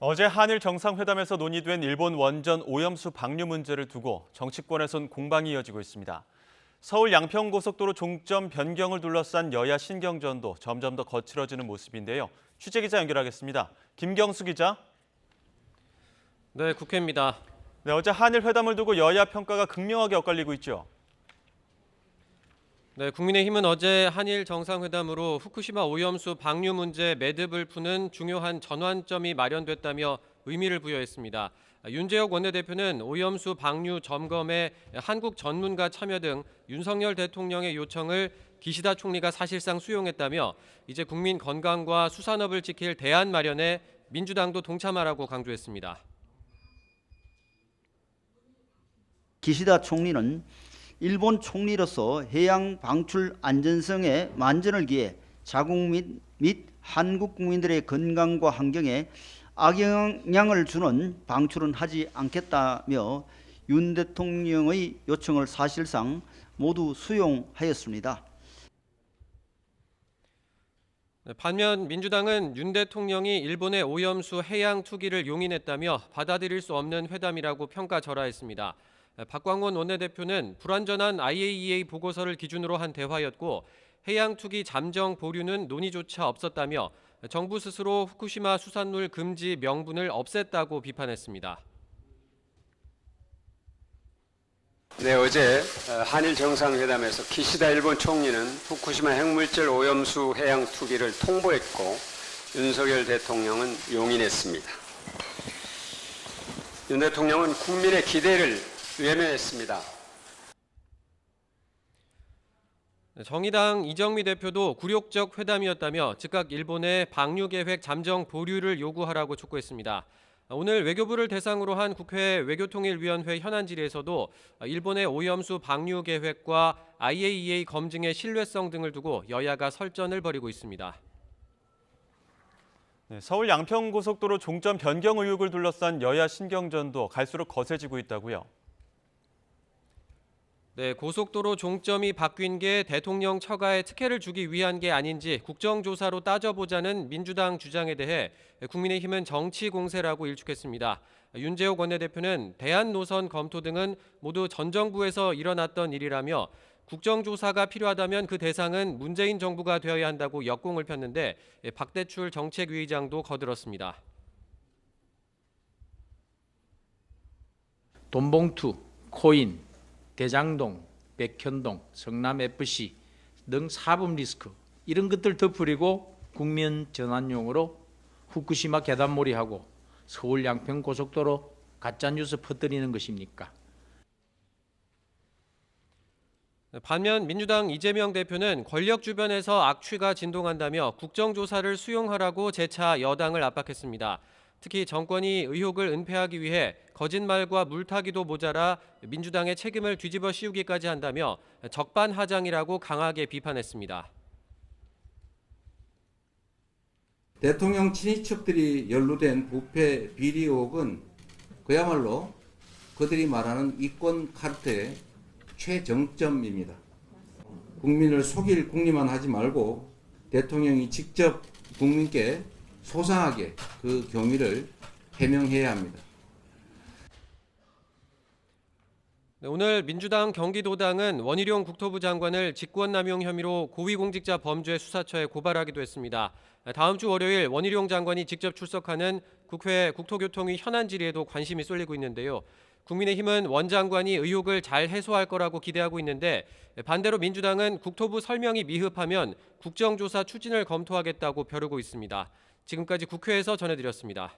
어제 한일 정상회담에서 논의된 일본 원전 오염수 방류 문제를 두고 정치권에선 공방이 이어지고 있습니다. 서울 양평고속도로 종점 변경을 둘러싼 여야 신경전도 점점 더 거칠어지는 모습인데요. 취재기자 연결하겠습니다. 김경수 기자. 네, 국회입니다. 네, 어제 한일 회담을 두고 여야 평가가 극명하게 엇갈리고 있죠. 네, 국민의힘은 어제 한일 정상회담으로 후쿠시마 오염수 방류 문제 매듭을 푸는 중요한 전환점이 마련됐다며 의미를 부여했습니다. 윤재옥 원내대표는 오염수 방류 점검에 한국 전문가 참여 등 윤석열 대통령의 요청을 기시다 총리가 사실상 수용했다며 이제 국민 건강과 수산업을 지킬 대안 마련에 민주당도 동참하라고 강조했습니다. 기시다 총리는 일본 총리로서 해양 방출 안전성에 만전을 기해 자국 및 한국 국민들의 건강과 환경에 악영향을 주는 방출은 하지 않겠다며 윤 대통령의 요청을 사실상 모두 수용하였습니다. 반면 민주당은 윤 대통령이 일본의 오염수 해양 투기를 용인했다며 받아들일 수 없는 회담이라고 평가절하했습니다. 박광원 원내대표는 불완전한 IAEA 보고서를 기준으로 한 대화였고 해양 투기 잠정 보류는 논의조차 없었다며 정부 스스로 후쿠시마 수산물 금지 명분을 없앴다고 비판했습니다. 네, 어제 한일 정상회담에서 기시다 일본 총리는 후쿠시마 핵물질 오염수 해양 투기를 통보했고 윤석열 대통령은 용인했습니다. 윤 대통령은 국민의 기대를 외면했습니다. 정의당 이정미 대표도 굴욕적 회담이었다며 즉각 일본의 방류 계획 잠정 보류를 요구하라고 촉구했습니다. 오늘 외교부를 대상으로 한 국회 외교통일위원회 현안 질의에서도 일본의 오염수 방류 계획과 IAEA 검증의 신뢰성 등을 두고 여야가 설전을 벌이고 있습니다. 네, 서울 양평고속도로 종점 변경 의혹을 둘러싼 여야 신경전도 갈수록 거세지고 있다고요. 네, 고속도로 종점이 바뀐 게 대통령 처가에 특혜를 주기 위한 게 아닌지 국정조사로 따져보자는 민주당 주장에 대해 국민의힘은 정치 공세라고 일축했습니다. 윤재옥 원내대표는 대안 노선 검토 등은 모두 전 정부에서 일어났던 일이라며 국정조사가 필요하다면 그 대상은 문재인 정부가 되어야 한다고 역공을 폈는데 박대출 정책위의장도 거들었습니다. 돈봉투, 코인, 대장동, 백현동, 성남FC 등 사법 리스크 이런 것들 덮으려고 국면 전환용으로 후쿠시마 계단몰이하고 서울 양평 고속도로 가짜뉴스 퍼뜨리는 것입니까? 반면 민주당 이재명 대표는 권력 주변에서 악취가 진동한다며 국정조사를 수용하라고 재차 여당을 압박했습니다. 특히 정권이 의혹을 은폐하기 위해 거짓말과 물타기도 모자라 민주당의 책임을 뒤집어 씌우기까지 한다며 적반하장이라고 강하게 비판했습니다. 대통령 친인척들이 연루된 부패 비리 의혹은 그야말로 그들이 말하는 이권 카르텔의 최정점입니다. 국민을 속일 궁리만 하지 말고 대통령이 직접 국민께 소상하게 그 경위를 해명해야 합니다. 오늘 민주당 경기도당은 원희룡 국토부 장관을 직권남용 혐의로 고위공직자 범죄 수사처에 고발하기도 했습니다. 다음 주 월요일 원희룡 장관이 직접 출석하는 국회 국토교통위 현안 질의에도 관심이 쏠리고 있는데요. 국민의힘은 원 장관이 의혹을 잘 해소할 거라고 기대하고 있는데 반대로 민주당은 국토부 설명이 미흡하면 국정조사 추진을 검토하겠다고 벼르고 있습니다. 지금까지 국회에서 전해드렸습니다.